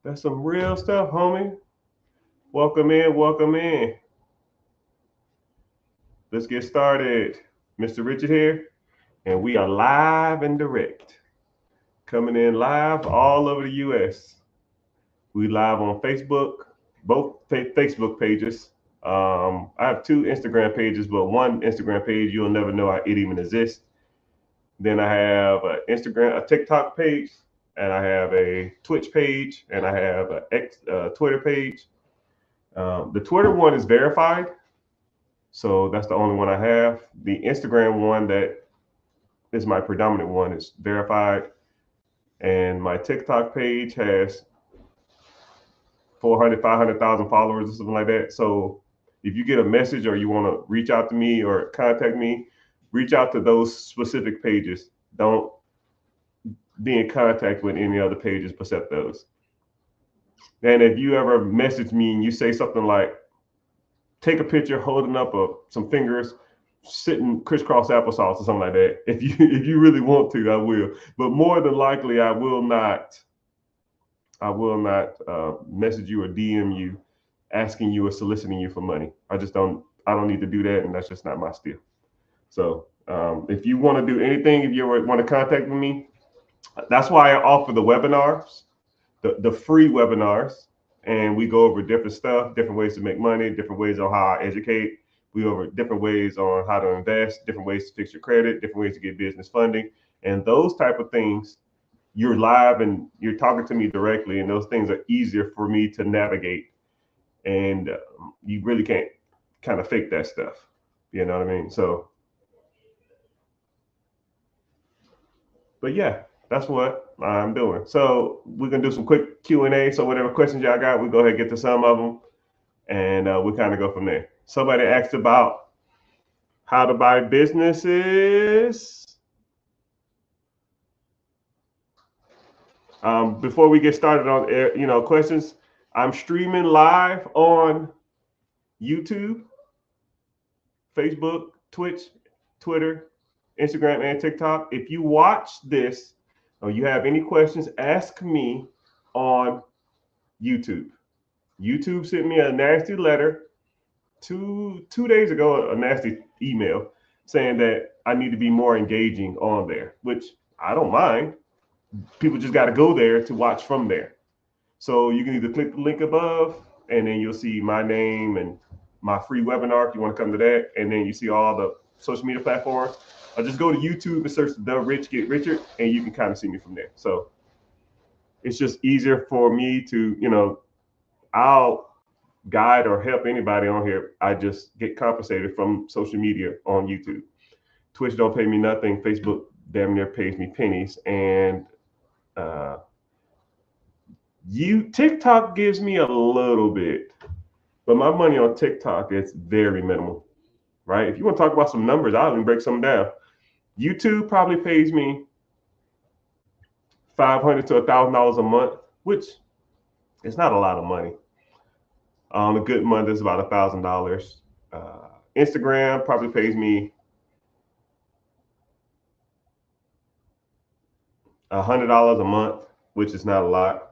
That's some real stuff, homie. Welcome in, welcome in. Let's get started. Mr. Richard here, and we are live and direct. Coming in live all over the US. We live on Facebook, both Facebook pages. I have two Instagram pages, but one Instagram page you'll never know it even exists. Then I have an Instagram, a TikTok page, and I have a Twitch page, and I have a Twitter page. The Twitter one is verified, so that's the only one I have. The Instagram one that is my predominant one is verified, and my TikTok page has 400, 500,000 followers or something like that. So if you get a message or you want to reach out to me or contact me, reach out to those specific pages. Don't be in contact with any other pages except those. And if you ever message me and you say something like, take a picture holding up some fingers, sitting crisscross applesauce or something like that. If you really want to, I will. But more than likely, I will not. I will not message you or DM you, asking you or soliciting you for money. I just don't. I don't need to do that, and that's just not my style. So if you want to do anything, if you want to contact me, that's why I offer the webinars, the free webinars, and we go over different stuff, different ways to make money, different ways on how I educate. We go over different ways on how to invest, different ways to fix your credit, different ways to get business funding, and those type of things. You're live and you're talking to me directly, and those things are easier for me to navigate. And you really can't kind of fake that stuff. You know what I mean? So, but yeah, that's what I'm doing. So we're gonna do some quick Q&A. So whatever questions y'all got, we go ahead and get to some of them, and we kind of go from there. Somebody asked about how to buy businesses. Before we get started on questions, I'm streaming live on YouTube, Facebook, Twitch, Twitter, Instagram, and TikTok. If you watch this or you have any questions, ask me on YouTube. YouTube sent me a nasty letter two days ago, a nasty email saying that I need to be more engaging on there, which I don't mind. People just got to go there to watch from there. So you can either click the link above, and then you'll see my name and my free webinar if you want to come to that, and then you see all the social media platforms. Or just go to YouTube and search "The Rich Get Richard," and you can kind of see me from there. So it's just easier for me to, I'll guide or help anybody on here. I just get compensated from social media on YouTube. Twitch don't pay me nothing. Facebook damn near pays me pennies, and uh, you TikTok gives me a little bit, but my money on TikTok is very minimal, right? If you want to talk about some numbers, I'll even break some down. YouTube probably pays me $500 to $1,000 a month, which is not a lot of money. On a good month, it's about $1,000. Instagram probably pays me $100 a month, which is not a lot.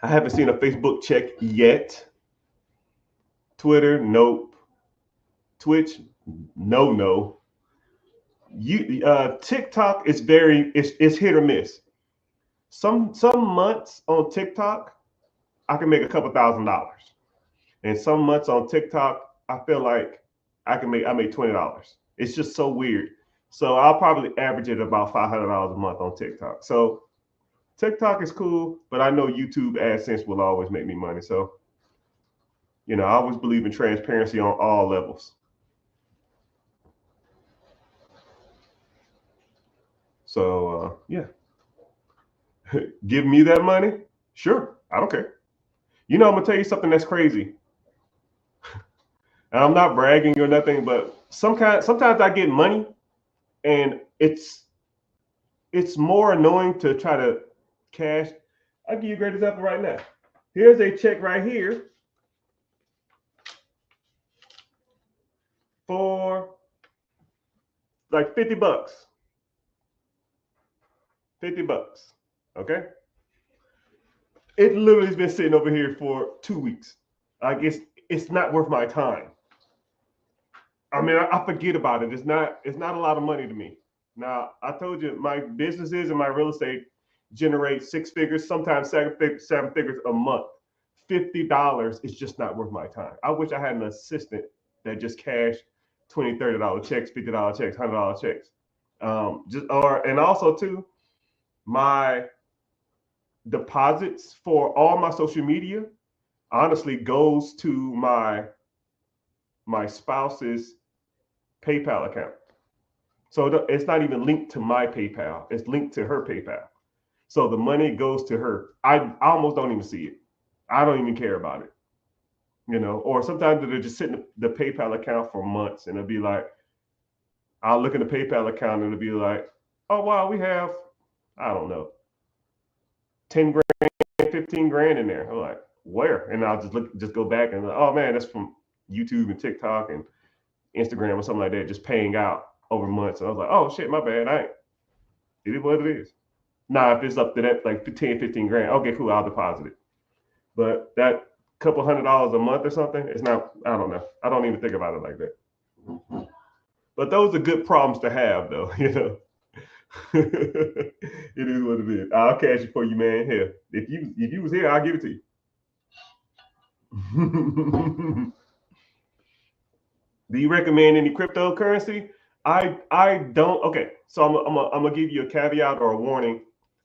I haven't seen a Facebook check yet. Twitter, nope. Twitch, no. TikTok is it's hit or miss. Some months on TikTok, I can make a couple $1,000, and some months on TikTok, I feel like I make $20. It's just so weird. So I'll probably average it about $500 a month on TikTok. So TikTok is cool, but I know YouTube AdSense will always make me money. So I always believe in transparency on all levels. So yeah, give me that money. Sure, I don't care. I'm gonna tell you something that's crazy, and I'm not bragging or nothing, but sometimes I get money, and it's more annoying to try to cash. I'll give you a great example right now. Here's a check right here for like $50. $50. Okay. It literally has been sitting over here for 2 weeks. I guess it's not worth my time. I mean, I forget about it. It's not a lot of money to me. Now, I told you my businesses and my real estate generate six figures, sometimes seven figures a month. $50 is just not worth my time. I wish I had an assistant that just cashed $20, $30 checks, $50 checks, $100 checks. And also too, my deposits for all my social media honestly goes to my spouse's PayPal account. So it's not even linked to my PayPal. It's linked to her PayPal. So the money goes to her. I almost don't even see it. I don't even care about it. Or sometimes they're just sitting in the PayPal account for months and it'll be like, I'll look at the PayPal account and it'll be like, oh wow, we have, I don't know, 10 grand, 15 grand in there. I'm like, where? And I'll just go back and oh man, that's from YouTube and TikTok and Instagram or something like that, just paying out over months. And I was like, oh shit, my bad. It is what it is. Now, if it's up to that, like 10, 15 grand, okay, cool, I'll deposit it. But that couple $100 a month or something, it's not, I don't know. I don't even think about it like that. But those are good problems to have, though, It is what it is. I'll cash it for you, man. Here, if you was here, I'll give it to you. Do you recommend any cryptocurrency? I don't. Okay, so I'm gonna give you a caveat or a warning.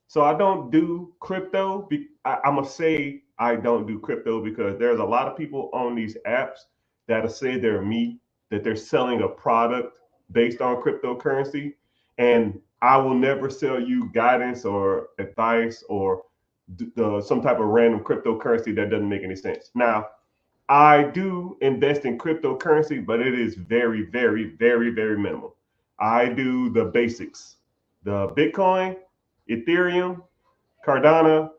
So I don't do crypto. I'm gonna say I don't do crypto because there's a lot of people on these apps that'll say they're me, that they're selling a product based on cryptocurrency, and I will never sell you guidance or advice or some type of random cryptocurrency that doesn't make any sense. Now, I do invest in cryptocurrency, but it is very, very, very, very minimal. I do the basics, the Bitcoin, Ethereum, Cardano,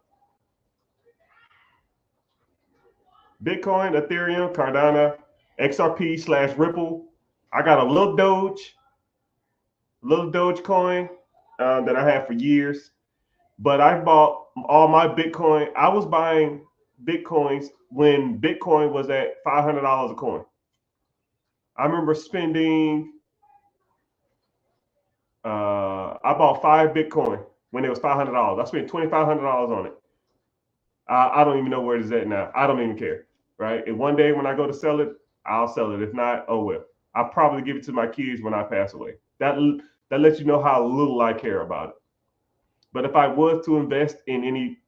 Bitcoin, Ethereum, Cardano, XRP/Ripple. I got a little Dogecoin that I had for years, but I bought all my Bitcoin. I was buying Bitcoins when Bitcoin was at $500 a coin. I remember spending. I bought 5 Bitcoin when it was $500. I spent $2,500 on it. I don't even know where it is at now. I don't even care, right? And one day when I go to sell it, I'll sell it. If not, oh well. I'll probably give it to my kids when I pass away. That lets you know how little I care about it. But if I was to invest in any,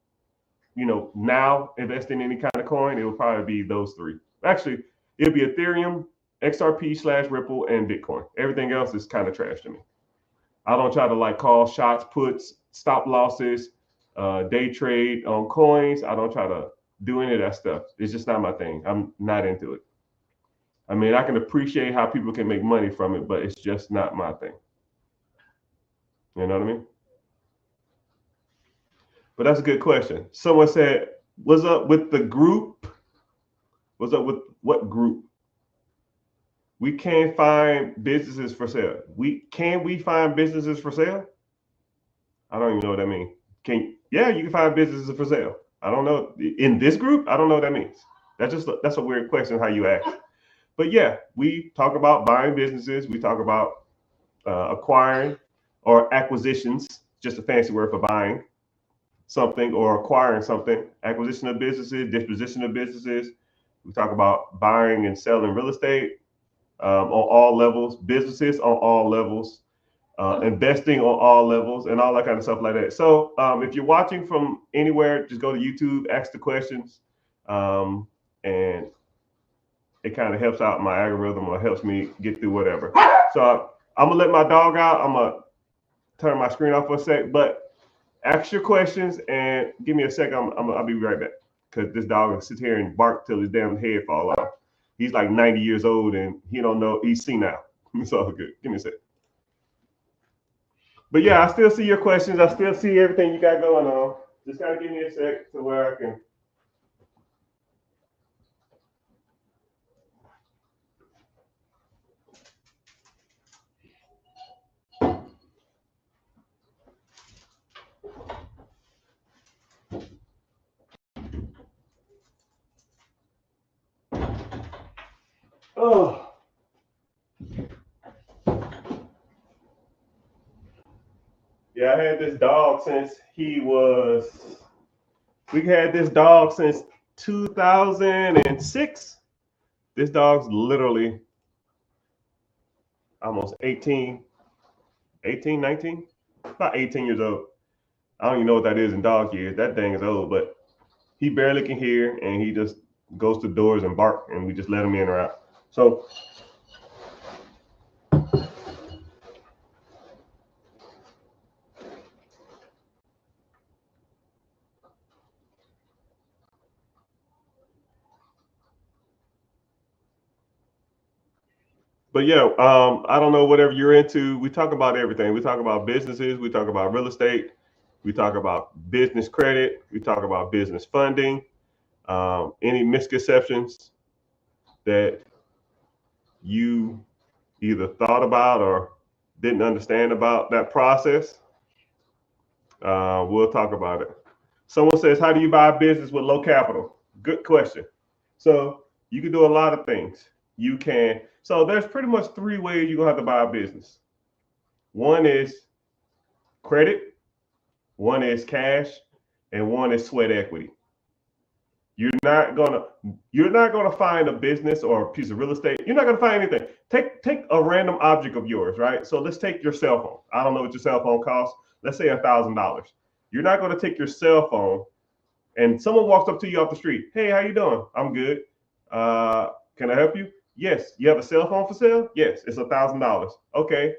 now invest in any kind of coin, it would probably be those three. Actually, it'd be Ethereum, XRP/Ripple, and Bitcoin. Everything else is kind of trash to me. I don't try to like call shots, puts, stop losses, day trade on coins. I don't try to do any of that stuff. It's just not my thing. I'm not into it. I mean, I can appreciate how people can make money from it, but it's just not my thing. You know what I mean? But that's a good question. Someone said, what's up with the group? What's up with what group? We can't find businesses for sale. Can we find businesses for sale? I don't even know what that means. Yeah, you can find businesses for sale. I don't know. In this group, I don't know what that means. That's a weird question how you ask. But yeah, we talk about buying businesses. We talk about acquiring or acquisitions, just a fancy word for buying something or acquiring something. Acquisition of businesses, disposition of businesses. We talk about buying and selling real estate on all levels, businesses on all levels, investing on all levels, and all that kind of stuff like that. So if you're watching from anywhere, just go to YouTube, ask the questions, and it kind of helps out my algorithm or helps me get through whatever. So I'm gonna let my dog out. I'm gonna turn my screen off for a sec, but ask your questions and give me a sec. I'll be right back because this dog will sit here and bark till his damn head fall off. He's like 90 years old and he don't know. He's senile. It's all good. Give me a sec. But yeah, I still see your questions. I still see everything you got going on. Just gotta give me a sec to where I can. Oh. Yeah, I had this dog since we had this dog since 2006. This dog's literally almost 19, about 18 years old. I don't even know what that is in dog years. That thing is old, but he barely can hear, and he just goes to doors and bark, and we just let him in or out. So, but yeah, I don't know whatever you're into. We talk about everything. We talk about businesses. We talk about real estate. We talk about business credit. We talk about business funding. Any misconceptions that you either thought about or didn't understand about that process, we'll talk about it. Someone says, how do you buy a business with low capital? Good question. So you can do a lot of things. So there's pretty much three ways you're gonna have to buy a business. One is credit, one is cash, and one is sweat equity. You're not gonna find a business or a piece of real estate. You're not gonna find anything. Take a random object of yours, right? So let's take your cell phone. I don't know what your cell phone costs. Let's say $1,000. You're not gonna take your cell phone and someone walks up to you off the street. Hey, how you doing? I'm good. Can I help you? Yes. You have a cell phone for sale? Yes. It's $1,000. Okay.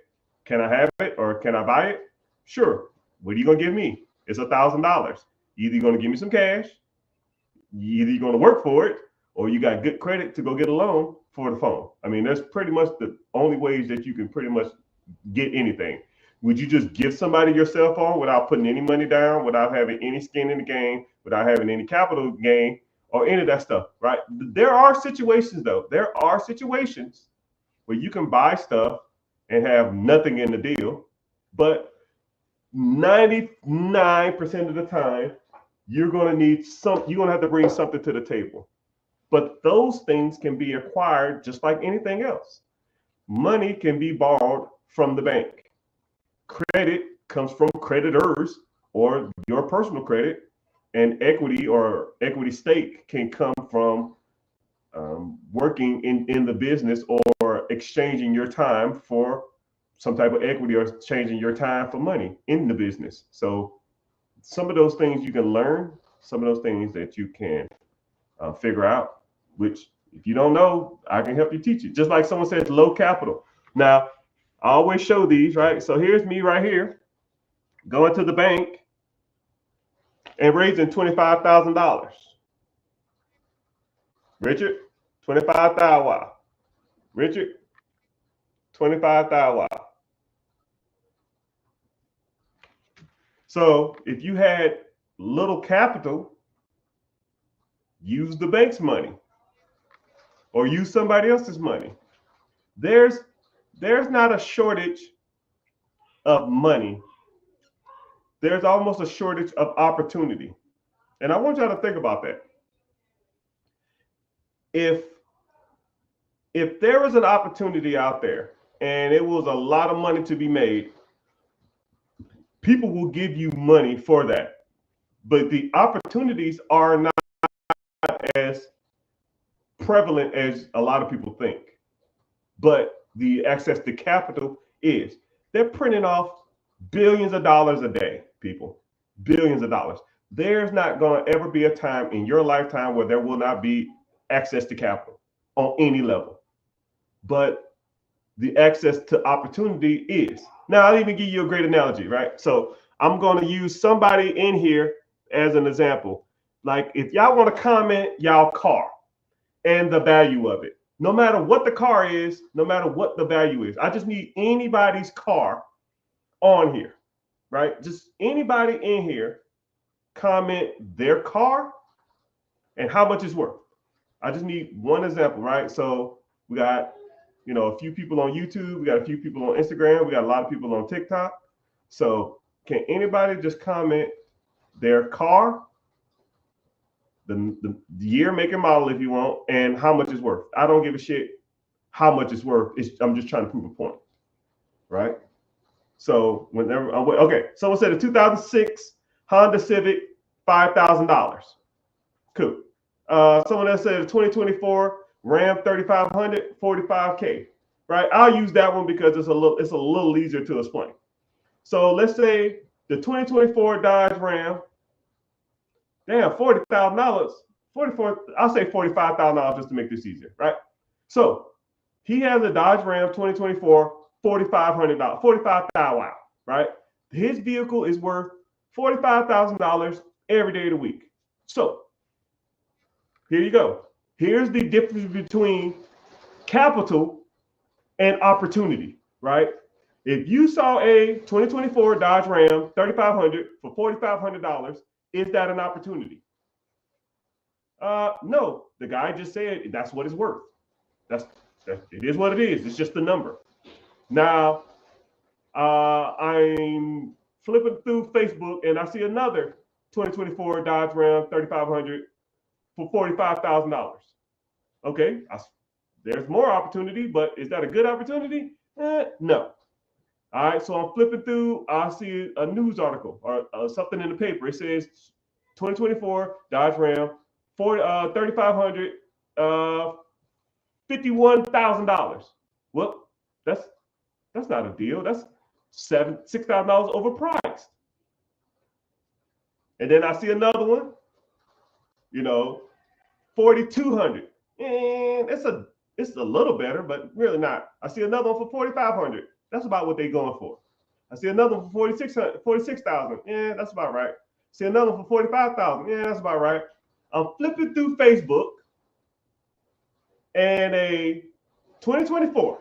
Can I have it or can I buy it? Sure. What are you gonna give me? It's $1,000. Either you're gonna give me some cash, either you're gonna work for it, or you got good credit to go get a loan for the phone. I mean, that's pretty much the only ways that you can pretty much get anything. Would you just give somebody your cell phone without putting any money down, without having any skin in the game, without having any capital gain, or any of that stuff, right? There are situations, though. There are situations where you can buy stuff and have nothing in the deal, but 99% of the time, you're going to have to bring something to the table. But those things can be acquired just like anything else. Money can be borrowed from the bank. Credit comes from creditors or your personal credit, and equity or equity stake can come from working in the business or exchanging your time for some type of equity or changing your time for money in the business. So some of those things you can learn, some of those things that you can figure out, which if you don't know, I can help you teach it. Just like someone says, low capital. Now, I always show these, right? So here's me right here going to the bank and raising $25,000. Richard, 25,000. Wow. Richard, 25,000. Wow. So if you had little capital, use the bank's money or use somebody else's money. There's not a shortage of money. There's almost a shortage of opportunity. And I want y'all to think about that. If there was an opportunity out there and it was a lot of money to be made, people will give you money for that. But the opportunities are not as prevalent as a lot of people think. But the access to capital is. They're printing off billions of dollars a day, people. Billions of dollars. There's not going to ever be a time in your lifetime where there will not be access to capital on any level. But the access to opportunity is. Now, I'll even give you a great analogy, right? So I'm going to use somebody in here as an example. Like if y'all want to comment y'all car and the value of it, no matter what the car is, no matter what the value is, I just need anybody's car on here, right? Just anybody in here comment their car and how much it's worth. I just need one example, right? So we got, a few people on YouTube. We got a few people on Instagram. We got a lot of people on TikTok. So can anybody just comment their car, the year, make, and model if you want, and how much it's worth? I don't give a shit how much it's worth. I'm just trying to prove a point, right? So whenever okay, someone said a 2006 Honda Civic, $5,000. Cool. Someone else said a 2024 Ram 3500, $45K. Right? I'll use that one because it's a little easier to explain. So let's say the 2024 Dodge Ram, damn, $40,000, I'll say $45,000 just to make this easier, right? So he has a Dodge Ram 2024, $4,500, $45,000, wow, right? His vehicle is worth $45,000 every day of the week. So here you go. Here's the difference between capital and opportunity, right? If you saw a 2024 Dodge Ram 3500 for $4,500, is that an opportunity? No, the guy just said that's what it's worth. It is what it is. It's just the number. Now, I'm flipping through Facebook and I see another 2024 Dodge Ram 3500 for $45,000. Okay, there's more opportunity, but is that a good opportunity? No. All right, so I'm flipping through. I see a news article or something in the paper. It says 2024 Dodge Ram for 3,500, $51,000. Well, that's not a deal. That's $6,000 overpriced. And then I see another one, 4,200. And it's a little better, but really not. I see another one for 4,500. That's about what they're going for. I see another one for 46,000. Yeah, that's about right. See another one for 45,000. Yeah, that's about right. I'm flipping through Facebook, and a 2024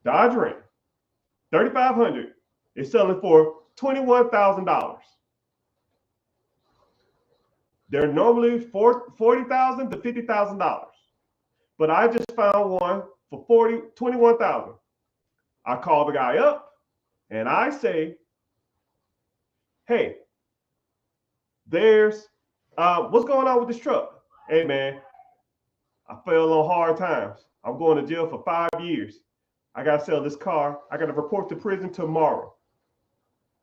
Dodge Ram 3,500 is selling for $21,000. They're normally $40,000 to $50,000, but I just found one for $21,000. I call the guy up and I say, "Hey, there's what's going on with this truck? Hey man, I fell on hard times. I'm going to jail for 5 years. I gotta sell this car. I gotta report to prison tomorrow.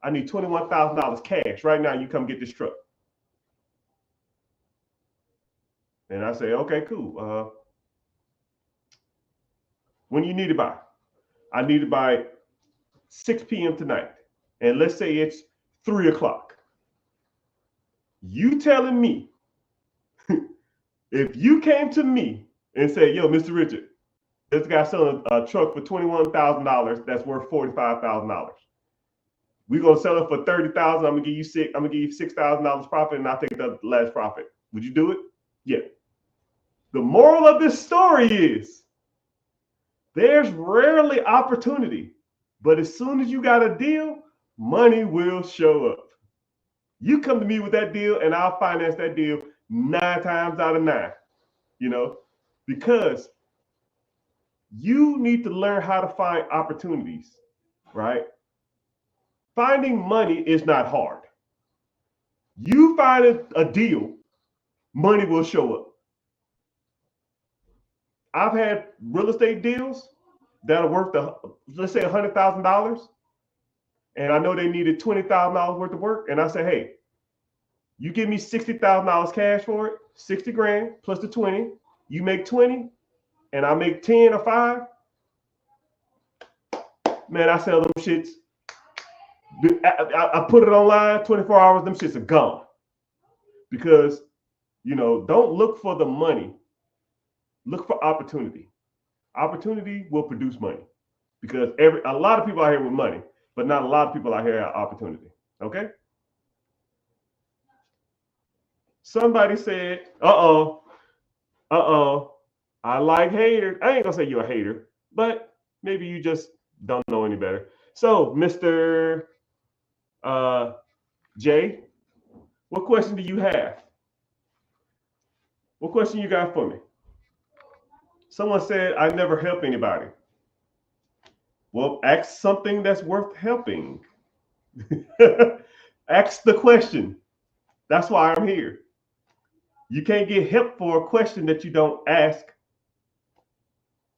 I need $21,000 cash right now. You come get this truck." And I say, "Okay, cool. When you need it by?" "I need it by 6 p.m. tonight. And let's say it's 3 o'clock. You telling me, if you came to me and said, 'Yo, Mr. Richard, this guy selling a truck for $21,000 that's worth $45,000. We're gonna sell it for $30,000. I'm gonna give you $6,000 profit, and I'll take the last profit.' Would you do it?" Yeah. The moral of this story is there's rarely opportunity, but as soon as you got a deal, money will show up. You come to me with that deal and I'll finance that deal 9 times out of 9, because you need to learn how to find opportunities, right? Finding money is not hard. You find a deal, money will show up. I've had real estate deals that are worth, let's say, $100,000. And I know they needed $20,000 worth of work. And I say, "Hey, you give me $60,000 cash for it, 60 grand plus the 20. You make 20 and I make 10 or 5. Man, I sell them shits. I put it online, 24 hours, them shits are gone." Because, don't look for the money. Look for opportunity. Opportunity will produce money, because a lot of people out here with money, but not a lot of people out here have opportunity. Okay. Somebody said, I like haters. I ain't gonna say you're a hater, but maybe you just don't know any better. So, Mr. Jay, what question do you have? What question you got for me? Someone said, "I never help anybody." Well, ask something that's worth helping. Ask the question. That's why I'm here. You can't get help for a question that you don't ask.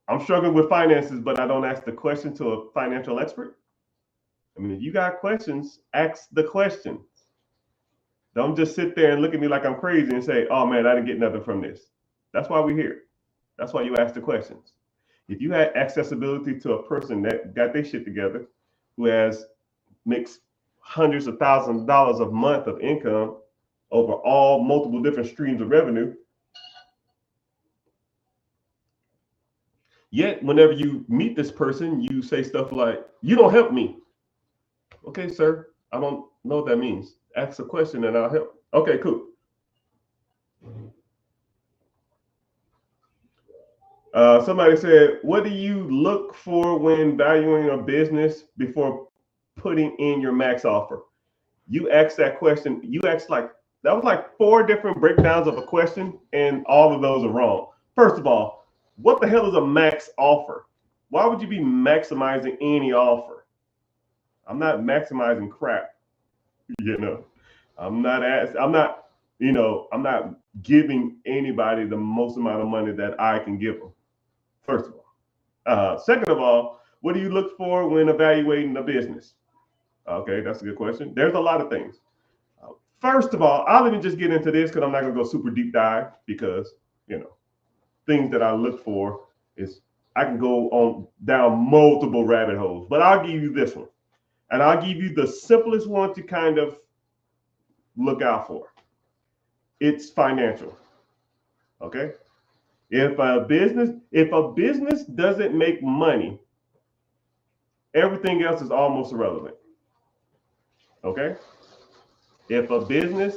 I'm struggling with finances, but I don't ask the question to a financial expert. I mean, if you got questions, ask the question. Don't just sit there and look at me like I'm crazy and say, oh man, I didn't get nothing from this. That's why we're here. That's why you ask the questions. If you had accessibility to a person that got their shit together, who makes hundreds of thousands of dollars a month of income over all multiple different streams of revenue, yet whenever you meet this person, you say stuff like, you don't help me. Okay, sir, I don't know what that means. Ask a question and I'll help. Okay, cool. Somebody said, what do you look for when valuing a business before putting in your max offer? You asked that question. You asked that was like 4 different breakdowns of a question, and all of those are wrong. First of all, what the hell is a max offer? Why would you be maximizing any offer? I'm not maximizing crap. You know, I'm not giving anybody the most amount of money that I can give them. First of all. Second of all, what do you look for when evaluating a business? Okay, that's a good question. There's a lot of things. First of all, I'll even just get into this because I'm not going to go super deep dive because, things that I look for is I can go on down multiple rabbit holes, but I'll give you this one. And I'll give you the simplest one to kind of look out for. It's financial. Okay? If a business doesn't make money, everything else is almost irrelevant. Okay? If a business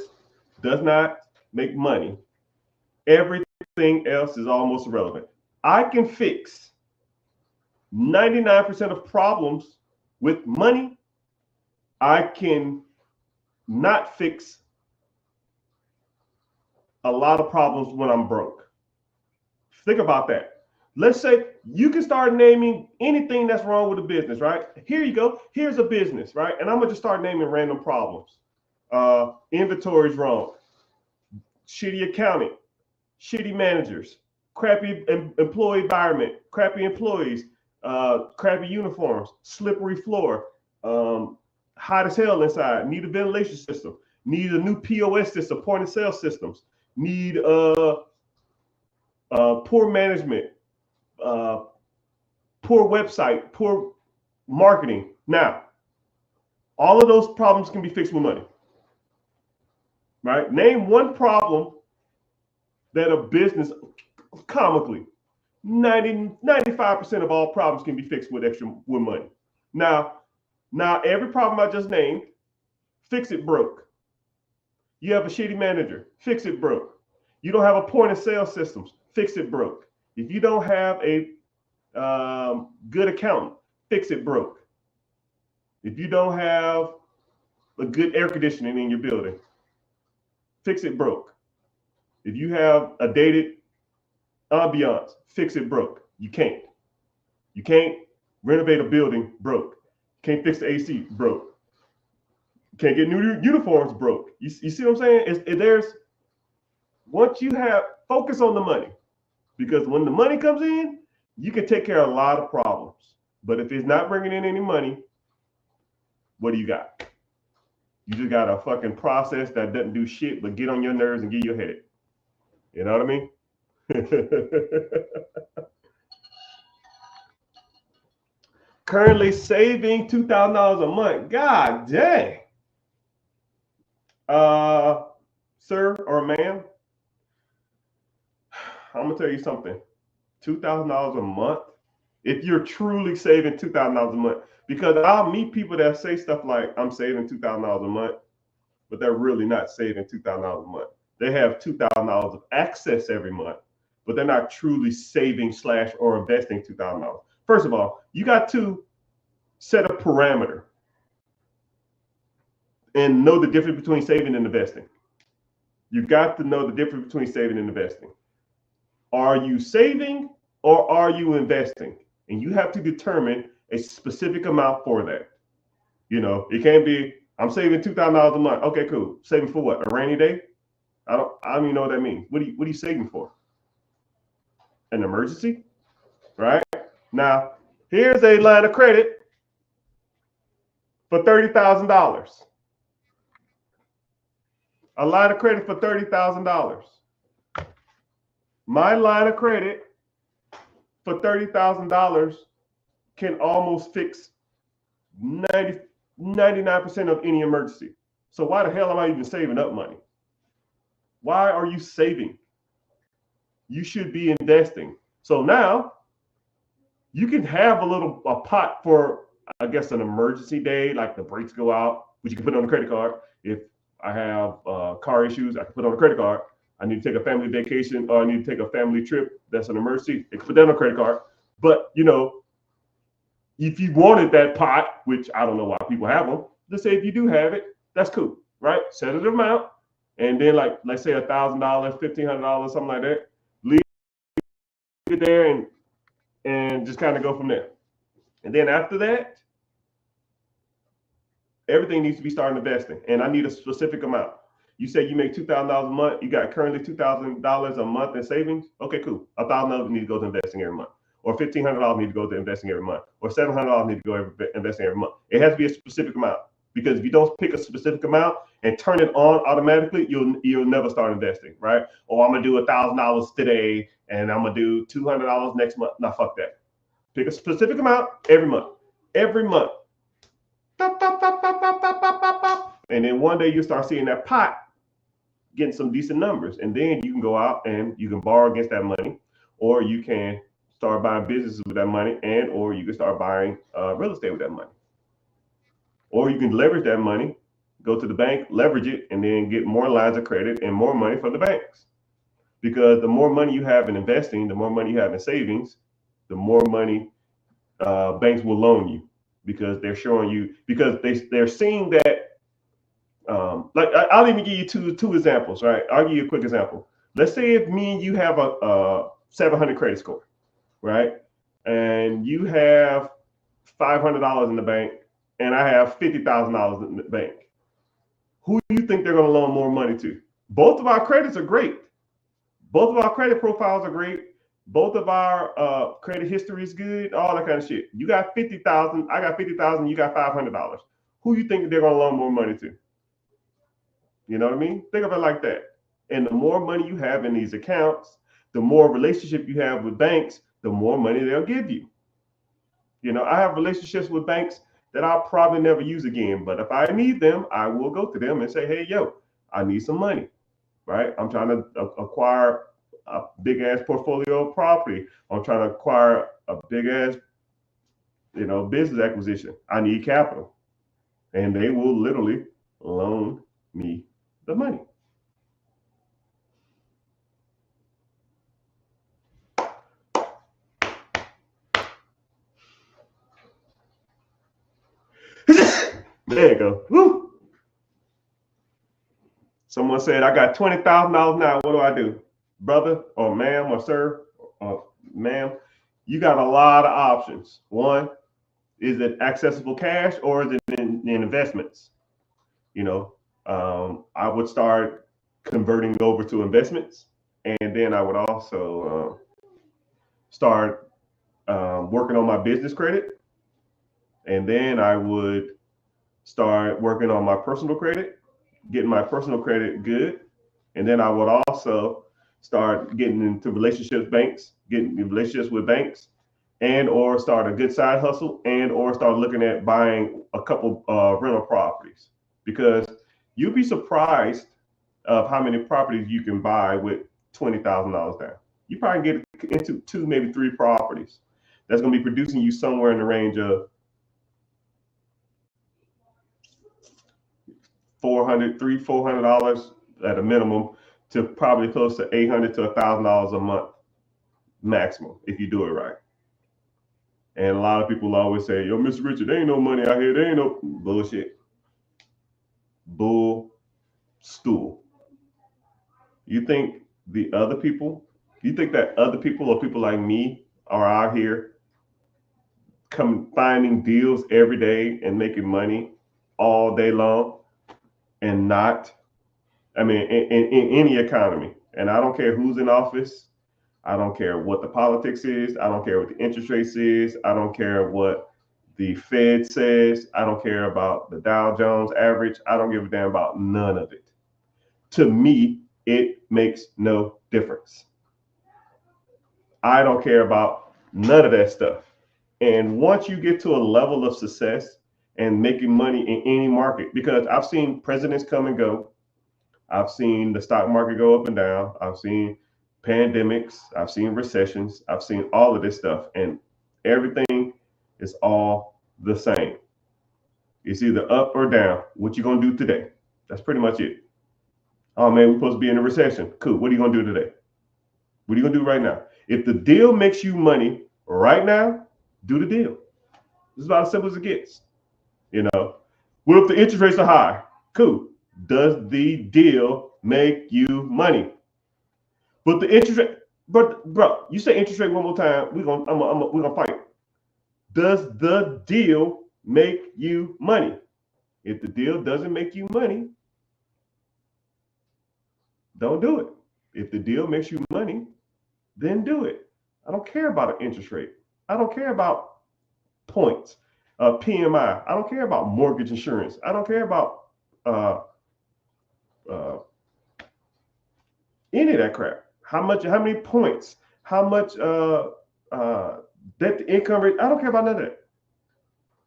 does not make money, everything else is almost irrelevant. I can fix 99% of problems with money. I can not fix a lot of problems when I'm broke. Think about that. Let's say you can start naming anything that's wrong with a business, right? Here you go. Here's a business, right? And I'm going to just start naming random problems. Inventory's wrong. Shitty accounting. Shitty managers. Crappy employee environment. Crappy employees. Crappy uniforms. Slippery floor. Hot as hell inside. Need a ventilation system. Need a new POS system, point of sale systems. Need poor management, poor website, poor marketing. Now, all of those problems can be fixed with money, right? Name one problem that a business, comically, 95% of all problems can be fixed with money. Now every problem I just named, fix it broke. You have a shitty manager, fix it broke. You don't have a point of sale systems, fix it broke. If you don't have a good accountant, fix it broke. If you don't have a good air conditioning in your building, fix it broke. If you have a dated ambiance, fix it broke. You can't. You can't renovate a building, broke. Can't fix the AC, broke. Can't get new uniforms, broke. You see what I'm saying? Once you have, focus on the money. Because when the money comes in, you can take care of a lot of problems. But if it's not bringing in any money, what do you got? You just got a fucking process that doesn't do shit but get on your nerves and give you a headache. You know what I mean? Currently saving $2,000 a month. God dang. Sir or ma'am, I'm gonna tell you something. $2,000 a month. If you're truly saving $2,000 a month, because I'll meet people that say stuff like, I'm saving $2,000 a month, but they're really not saving $2,000 a month. They have $2,000 of access every month, but they're not truly saving / or investing $2,000. First of all, you got to set a parameter and know the difference between saving and investing. You got to know the difference between saving and investing. Are you saving or are you investing? And you have to determine a specific amount for that. It can't be, I'm saving $2,000 a month. Okay, cool. Saving for what? A rainy day? I don't even know what that means. What are you saving for? An emergency? right? Now, here's a line of credit for $30,000. A line of credit for $30,000. My line of credit for $30,000 can almost fix 99% of any emergency. So why the hell am I even saving up money? Why are you saving? You should be investing. So now you can have a pot for, I guess, an emergency day, like the brakes go out, which you can put on the credit card. If I have car issues, I can put on a credit card. I need to take a family vacation, or I need to take a family trip. That's an emergency. I can put that on a credit card. But if you wanted that pot, which I don't know why people have them, just say if you do have it, that's cool, right? Set an amount, and then let's say $1,000, $1,500, something like that. Leave it there and just kind of go from there. And then after that, everything needs to be starting investing. And I need a specific amount. You say you make $2,000 a month. You got currently $2,000 a month in savings. Okay, cool. $1,000 need to go to investing every month, or $1,500 need to go to investing every month, or $700 need to go investing every month. It has to be a specific amount, because if you don't pick a specific amount and turn it on automatically, you'll never start investing, right? Or I'm gonna do $1,000 today, and I'm gonna do $200 next month. Nah, fuck that. Pick a specific amount every month. Every month. And then one day you start seeing that pot getting some decent numbers, and then you can go out and you can borrow against that money, or you can start buying businesses with that money, and or you can start buying real estate with that money, or you can leverage that money, go to the bank, leverage it, and then get more lines of credit and more money from the banks. Because the more money you have in investing, the more money you have in savings, the more money banks will loan you, because they're showing you, because they're seeing that. I'll even give you two examples, right? I'll give you a quick example. Let's say if me and you have a 700 credit score, right? And you have $500 in the bank, and I have $50,000 in the bank. Who do you think they're going to loan more money to? Both of our credits are great. Both of our credit profiles are great. Both of our credit history is good. All that kind of shit. You got 50,000. I got 50,000. You got $500. Who do you think they're going to loan more money to? You know what I mean? Think of it like that. And the more money you have in these accounts, the more relationship you have with banks, the more money they'll give you. I have relationships with banks that I'll probably never use again. But if I need them, I will go to them and say, hey, yo, I need some money, right? I'm trying to acquire a big ass portfolio of property. I'm trying to acquire a big ass, business acquisition. I need capital. And they will literally loan me the money. There you go. Woo. Someone said, I got $20,000 now. What do I do? Brother or ma'am or sir or ma'am, you got a lot of options. One, is it accessible cash, or is it in investments? I would start converting over to investments, and then I would also start working on my business credit, and then I would start working on my personal credit, getting my personal credit good, and then I would also start getting into getting relationships with banks, and or start a good side hustle, and or start looking at buying a couple rental properties, because you'd be surprised of how many properties you can buy with $20,000 down. You probably get into 2, maybe 3 properties that's going to be producing you somewhere in the range of $400 at a minimum, to probably close to $800 to $1,000 a month maximum, if you do it right. And a lot of people always say, yo, Mr. Richard, there ain't no money out here. There ain't no bullshit. Bull stool. You think that other people or people like me are out here finding deals every day and making money all day long, and not, in any economy, and I don't care who's in office, I don't care what the politics is. I don't care what the interest rates is. I don't care what the Fed says. I don't care about the Dow Jones average. I don't give a damn about none of it. To me, it makes no difference. I don't care about none of that stuff. And once you get to a level of success and making money in any market, because I've seen presidents come and go, I've seen the stock market go up and down, I've seen pandemics, I've seen recessions, I've seen all of this stuff, and everything is all the same. It's either up or down. What you gonna do today? That's pretty much it. Oh man, we're supposed to be in a recession. Cool. What are you gonna do today? What are you gonna do right now? If the deal makes you money right now, do the deal. It's about as simple as it gets. You know, what if the interest rates are high? Cool. Does the deal make you money? But the interest rate, but bro, you say interest rate one more time, we're gonna fight. Does the deal make you money? If the deal doesn't make you money, don't do it. If the deal makes you money, then do it. I don't care about an interest rate. I don't care about points, PMI. I don't care about mortgage insurance. I don't care about uh, any of that crap. How many points? How much debt to income rate? I don't care about none of that.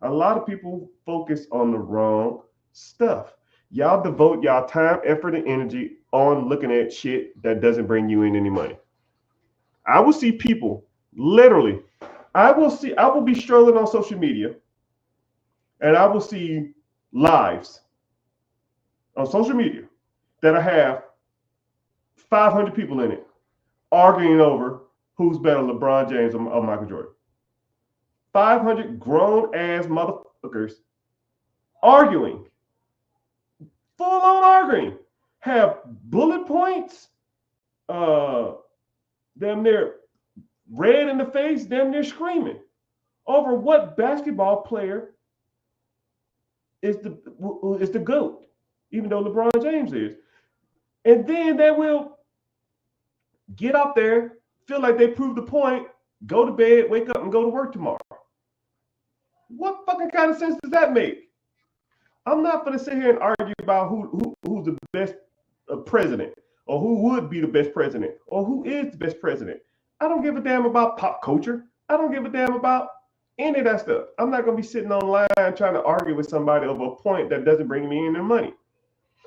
A lot of people focus on the wrong stuff. Y'all devote y'all time, effort, and energy on looking at shit that doesn't bring you in any money. I will see people literally. I will be strolling on social media, and I will see lives on social media that I have 500 people in it arguing over who's better, LeBron James or Michael Jordan. 500 grown ass motherfuckers arguing, full on arguing, have bullet points, damn near red in the face, damn near screaming over what basketball player is the GOAT, even though LeBron James is. And then they will get up there, feel like they proved the point, go to bed, wake up, and go to work tomorrow. What fucking kind of sense does that make? I'm not going to sit here and argue about who's the best president, or who would be the best president, or who is the best president. I don't give a damn about pop culture. I don't give a damn about any of that stuff. I'm not going to be sitting online trying to argue with somebody over a point that doesn't bring me any money.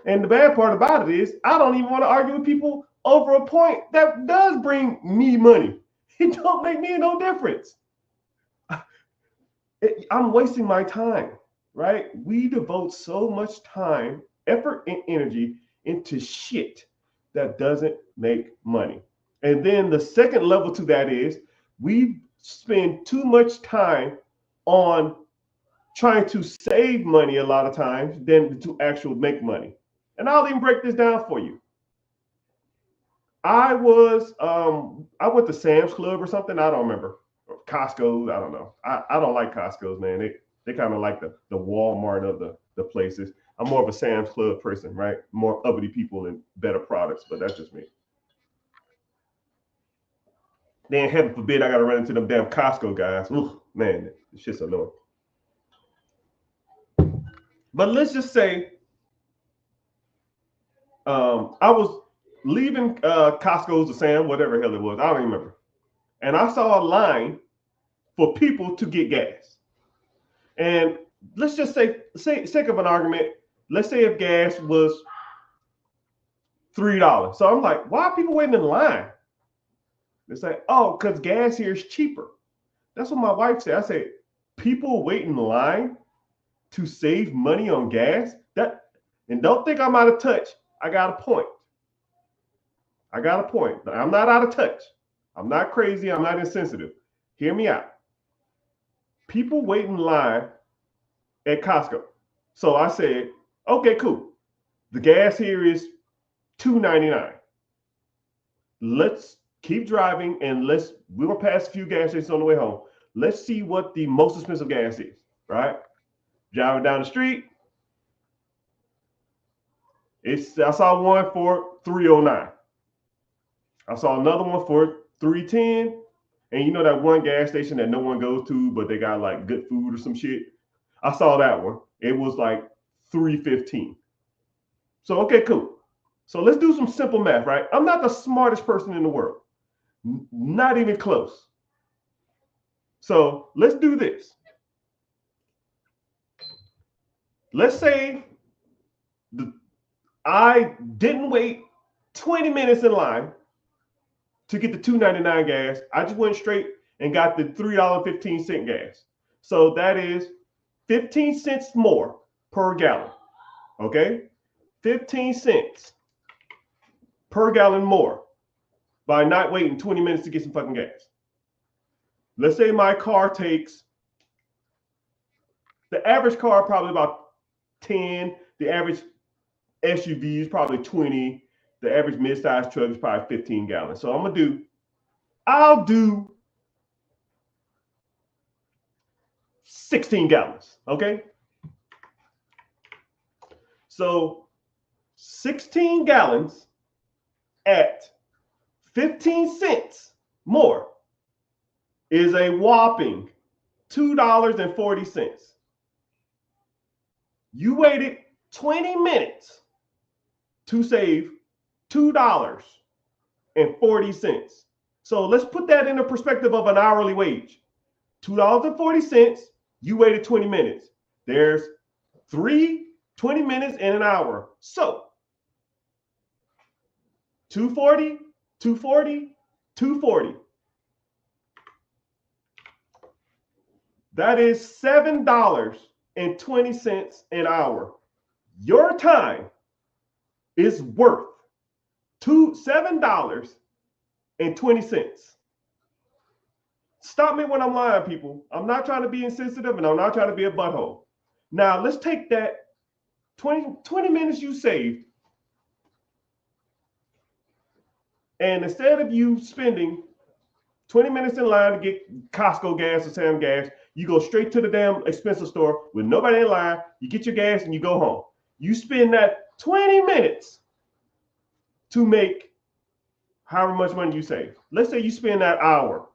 And the bad part about it is I don't even want to argue with people over a point that does bring me money. It don't make me no difference. I'm wasting my time, right? We devote so much time, effort, and energy into shit that doesn't make money. And then the second level to that is we spend too much time on trying to save money a lot of times than to actually make money. And I'll even break this down for you. I went to Sam's Club or something. I don't remember. Costco. I don't know. I don't like Costco's, man. They kind of like the Walmart of the places. I'm more of a Sam's Club person, right? More uppity people and better products, but that's just me. Then heaven forbid I got to run into them damn Costco guys. Ooh, man, this shit's annoying. But let's just say I was leaving Costco's or Sam, whatever the hell it was. I don't even remember. And I saw a line for people to get gas. And let's just say sake of an argument, let's say if gas was $3. So I'm like, why are people waiting in line? They say, oh, because gas here is cheaper. That's what my wife said. I said, people wait in line to save money on gas? And don't think I'm out of touch. I got a point. I'm not out of touch. I'm not crazy. I'm not insensitive. Hear me out. People wait in line at Costco. So I said, okay, cool. The gas here is $2.99. Let's keep driving and we're gonna pass a few gas stations on the way home. Let's see what the most expensive gas is, right? Driving down the street. I saw one for $3.09. I saw another one for 310. And you know that one gas station that no one goes to, but they got like good food or some shit? I saw that one. It was like 315. So, okay, cool. So let's do some simple math, right? I'm not the smartest person in the world. Not even close. So let's do this. Let's say I didn't wait 20 minutes in line to get the $2.99 gas. I just went straight and got the $3.15 gas. So that is 15 cents more per gallon. Okay? 15 cents per gallon more by not waiting 20 minutes to get some fucking gas. Let's say my car takes, the average car probably about 10, the average SUV is probably 20, the average mid-sized truck is probably 15 gallons. So I'll do 16 gallons, okay? So 16 gallons at 15 cents more is a whopping $2.40. You waited 20 minutes to save $2.40. So let's put that in the perspective of an hourly wage. $2.40, you waited 20 minutes. There's 20 minutes in an hour. So 240, 240, 240. That is $7.20 an hour. Your time is worth $7.20. Stop me when I'm lying, people. I'm not trying to be insensitive and I'm not trying to be a butthole. Now, let's take that 20 minutes you saved, and instead of you spending 20 minutes in line to get Costco gas or Sam gas, you go straight to the damn expensive store with nobody in line, you get your gas and you go home. You spend that 20 minutes to make however much money you save. Let's say you spend that hour,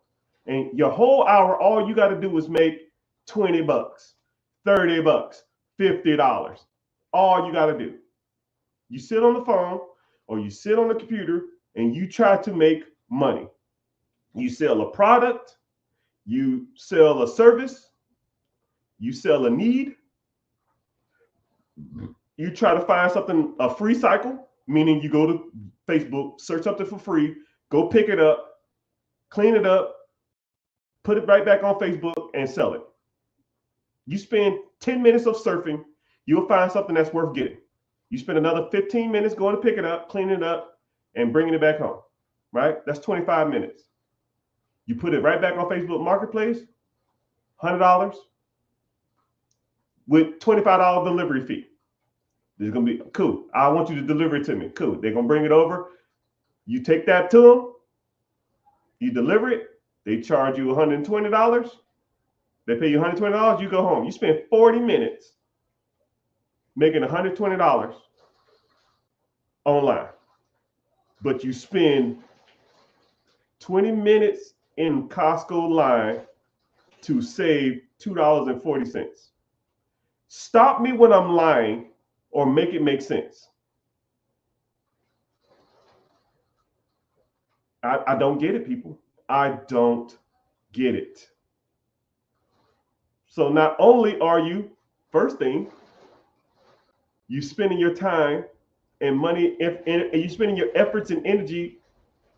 and your whole hour, all you got to do is make 20 bucks, 30 bucks, $50. All you got to do. You sit on the phone or you sit on the computer and you try to make money. You sell a product, you sell a service, you sell a need. You try to find something, a free cycle, meaning you go to Facebook, search something for free, go pick it up, clean it up, put it right back on Facebook and sell it. You spend 10 minutes of surfing, you'll find something that's worth getting. You spend another 15 minutes going to pick it up, cleaning it up, and bringing it back home, right? That's 25 minutes. You put it right back on Facebook Marketplace, $100 with $25 delivery fee. It's going to be cool. I want you to deliver it to me. Cool. They're going to bring it over. You take that to them. You deliver it. They charge you $120. They pay you $120. You go home. You spend 40 minutes making $120 online. But you spend 20 minutes in Costco line to save $2.40. Stop me when I'm lying or make it make sense. I don't get it, people. I don't get it. So not only are you, first thing, you spending your time and money, and you spending your efforts and energy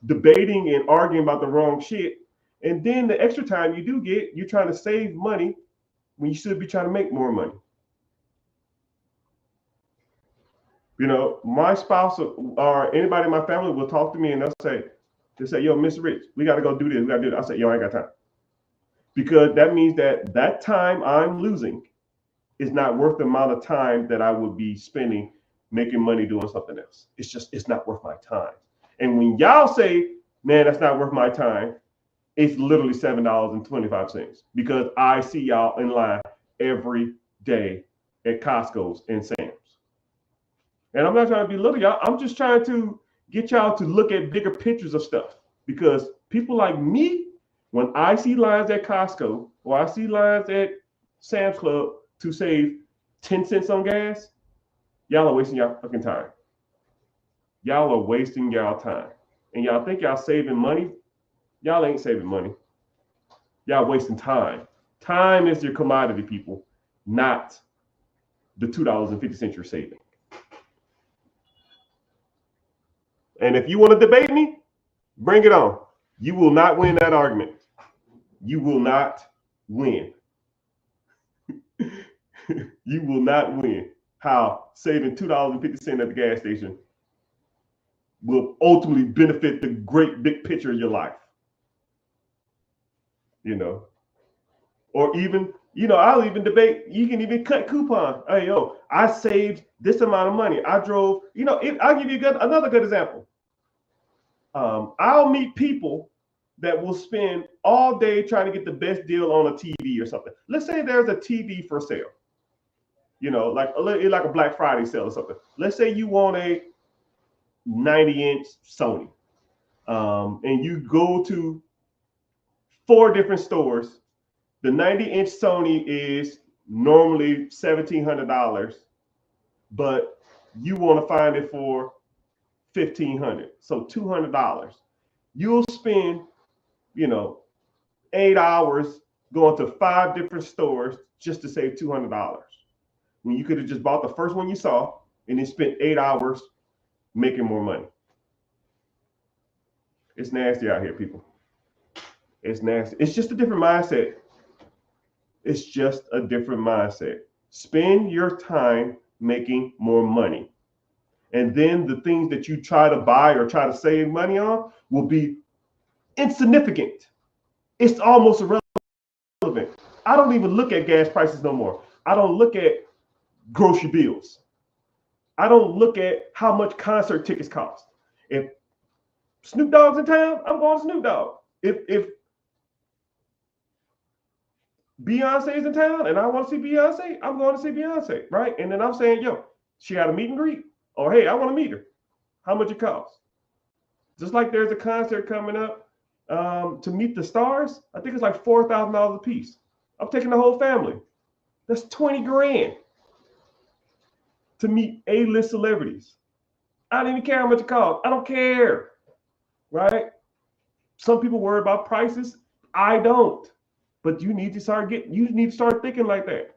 debating and arguing about the wrong shit. And then the extra time you do get, you're trying to save money when you should be trying to make more money. You know, my spouse or anybody in my family will talk to me and they'll say, yo, Mr. Rich, we got to go do this. We got to do that. I say, yo, I ain't got time. Because that means that time I'm losing is not worth the amount of time that I would be spending making money doing something else. It's not worth my time. And when y'all say, man, that's not worth my time, it's literally $7.25 because I see y'all in line every day at Costco's and Sam's. And I'm not trying to belittle y'all. I'm just trying to get y'all to look at bigger pictures of stuff because People like me, when I see lines at Costco or I see lines at Sam's Club to save 10 cents on gas, y'all are wasting y'all fucking time. Y'all are wasting y'all time. And y'all think y'all saving money. Y'all ain't saving money. Y'all wasting time. Time is your commodity, people, not the $2.50 you're saving. And if you want to debate me, bring it on. You will not win that argument. You will not win. You will not win. How saving $2.50 at the gas station will ultimately benefit the great big picture of your life. You know, or even, I'll even debate, you can even cut coupon. Hey, yo, I saved this amount of money. I drove, I'll give you another good example. I'll meet people that will spend all day trying to get the best deal on a TV or something. Let's say there's a TV for sale, like a Black Friday sale or something. Let's say you want a 90-inch Sony, and you go to 4 different stores. The 90-inch Sony is normally $1,700, but you want to find it for $1,500, so $200. You'll spend, 8 hours going to 5 different stores just to save $200. When you could have just bought the first one you saw and then spent 8 hours making more money. It's nasty out here, people. It's nasty. It's just a different mindset. It's just a different mindset. Spend your time making more money. And then the things that you try to buy or try to save money on will be insignificant. It's almost irrelevant. I don't even look at gas prices no more. I don't look at grocery bills. I don't look at how much concert tickets cost. If Snoop Dogg's in town, I'm going to Snoop Dogg. If Beyonce's in town and I want to see Beyonce, I'm going to see Beyonce, right? And then I'm saying, yo, she had a meet and greet. Or, hey, I want to meet her. How much it costs? Just like there's a concert coming up to meet the stars. I think it's like $4,000 a piece. I'm taking the whole family. That's 20 grand to meet A-list celebrities. I don't even care how much it costs. I don't care, right? Some people worry about prices. I don't. But you need to start thinking like that.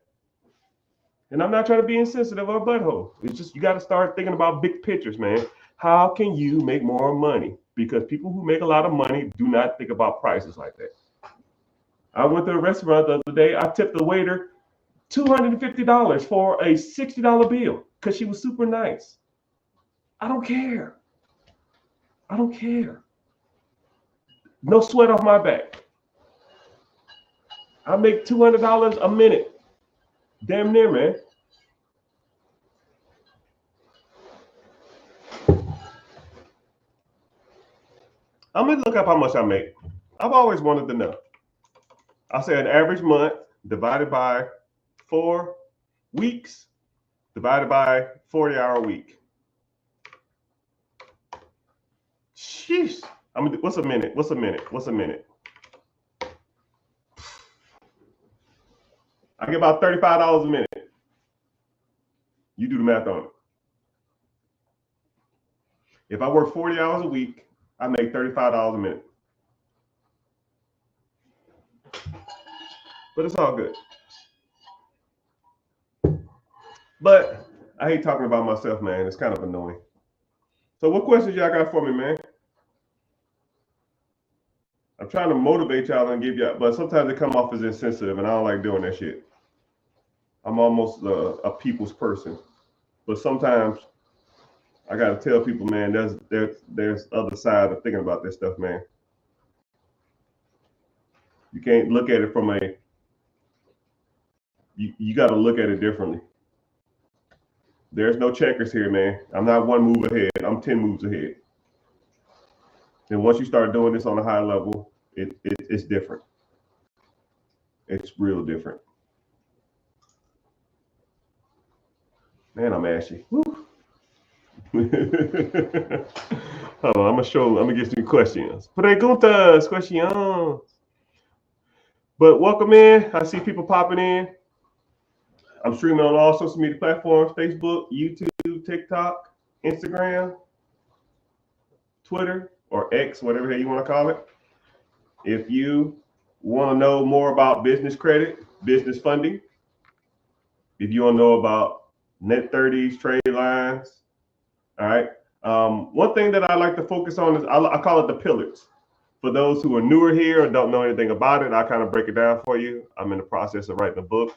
And I'm not trying to be insensitive or a butthole. It's just you got to start thinking about big pictures, man. How can you make more money? Because people who make a lot of money do not think about prices like that. I went to a restaurant the other day. I tipped the waiter $250 for a $60 bill because she was super nice. I don't care. I don't care. No sweat off my back. I make $200 a minute. Damn near, man. I'm gonna look up how much I make. I've always wanted to know. I say an average month divided by 4 weeks divided by 40-hour week. Sheesh. What's a minute? What's a minute? What's a minute? I get about $35 a minute. You do the math on it. If I work 40 hours a week, I make $35 a minute. But it's all good. But I hate talking about myself, man. It's kind of annoying. So what questions y'all got for me, man? I'm trying to motivate y'all and give y'all, but sometimes it come off as insensitive, and I don't like doing that shit. I'm almost a people's person, but sometimes I gotta tell people, man, there's other side of thinking about this stuff, man. You can't look at it from you got to look at it differently. There's no checkers here, man. I'm not 1 move ahead. I'm 10 moves ahead. And once you start doing this on a high level, it's different. It's real different. Man, I'm ashy. Hold on, I'm gonna get some questions. Preguntas, questions. But welcome in. I see people popping in. I'm streaming on all social media platforms: Facebook, YouTube, TikTok, Instagram, Twitter, or X, whatever you want to call it. If you want to know more about business credit, business funding, if you want to know about net 30s, trade lines, all right. One thing that I like to focus on is I call it the pillars. For those who are newer here and don't know anything about it, I kind of break it down for you. I'm in the process of writing a book,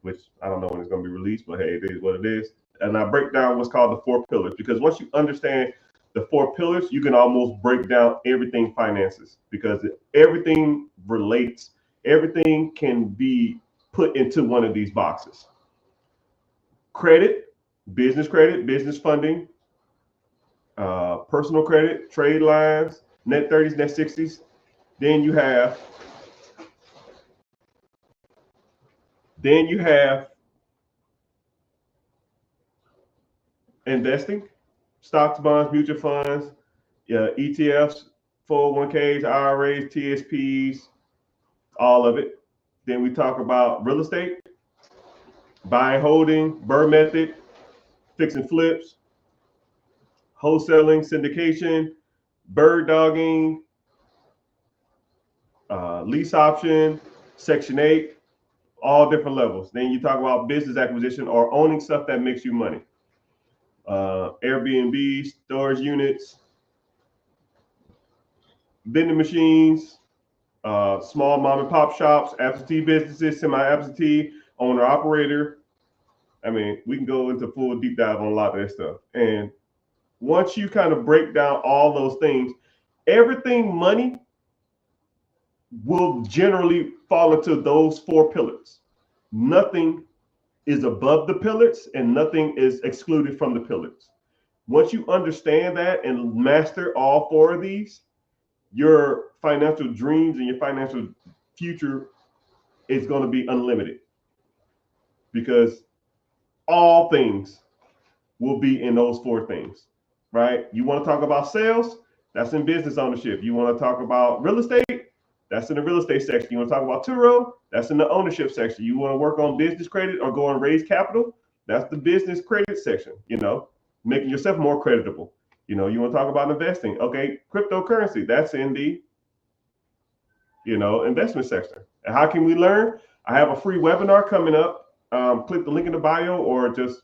which I don't know when it's going to be released, but hey, it is what it is. And I break down what's called the four pillars because once you understand the four pillars, you can almost break down everything finances because everything relates, everything can be put into one of these boxes. Credit, business funding, personal credit, trade lines, net 30s, net 60s. Then you have investing, stocks, bonds, mutual funds, ETFs, 401ks, IRAs, TSPs, all of it. Then we talk about real estate, buying, holding, Burr method, fix and flips, wholesaling, syndication, bird dogging, lease option, Section 8, all different levels. Then you talk about business acquisition or owning stuff that makes you money. Airbnb, storage units, vending machines, small mom and pop shops, absentee businesses, semi-absentee, owner operator. I mean, we can go into full deep dive on a lot of that stuff. And once you kind of break down all those things, everything money will generally fall into those four pillars. Nothing is above the pillars and nothing is excluded from the pillars. Once you understand that and master all four of these, your financial dreams and your financial future is going to be unlimited because all things will be in those four things, right? You want to talk about sales? That's in business ownership. You want to talk about real estate? That's in the real estate section. You want to talk about Turo? That's in the ownership section. You want to work on business credit or go and raise capital? That's the business credit section, making yourself more creditable. You want to talk about investing. Okay, cryptocurrency, that's in the, investment section. And how can we learn? I have a free webinar coming up. Click the link in the bio or just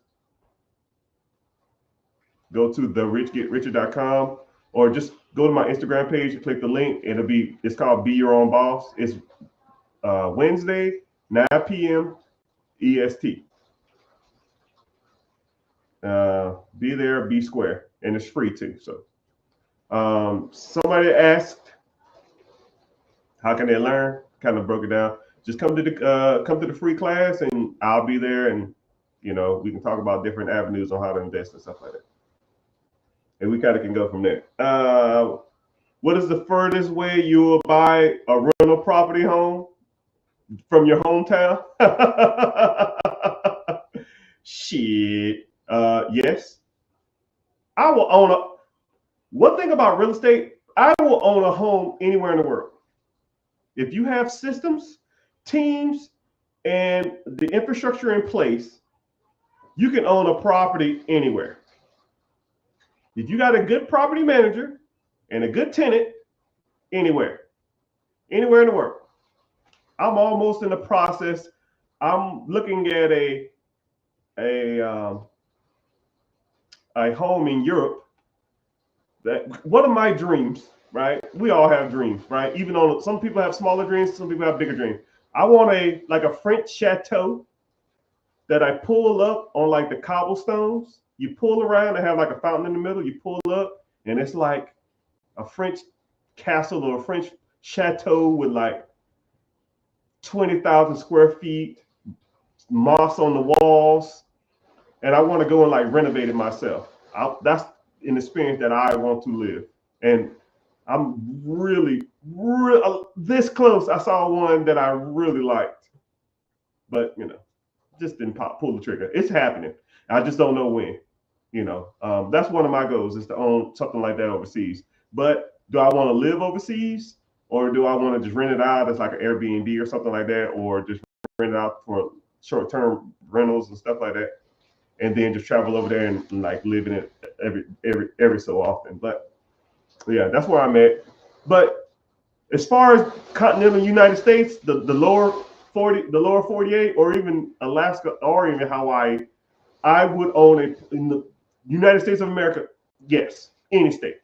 go to therichgetricher.com or just go to my Instagram page and click the link. It's called Be Your Own Boss. It's Wednesday, 9 p.m. EST. Be there, be square, and it's free too. So somebody asked, how can they learn? Kind of broke it down. Just come to the free class, and I'll be there, and we can talk about different avenues on how to invest and stuff like that. And we kind of can go from there. What is the furthest way you will buy a rental property home from your hometown? Shit. Yes. I will own one thing about real estate, I will own a home anywhere in the world. If you have systems, teams, and the infrastructure in place, you can own a property anywhere. If you got a good property manager and a good tenant, anywhere in the world. I'm almost in the process. I'm looking at a home in Europe. That one of my dreams, right? We all have dreams, right? Even though some people have smaller dreams, some people have bigger dreams. I want a French chateau that I pull up on like the cobblestones. You pull around and have like a fountain in the middle. You pull up and it's like a French castle or a French chateau with like 20,000 square feet, moss on the walls. And I want to go and like renovate it myself. That's an experience that I want to live. And I'm really this close. I saw one that I really liked, but just didn't pull the trigger. It's happening. I just don't know when. That's one of my goals is to own something like that overseas. But do I want to live overseas, or do I want to just rent it out as like an Airbnb or something like that, or just rent it out for short-term rentals and stuff like that, and then just travel over there and like live in it every so often. But yeah, that's where I'm at. But as far as continental United States, the lower 48, or even Alaska, or even Hawaii, I would own it in the United States of America. Yes, any state.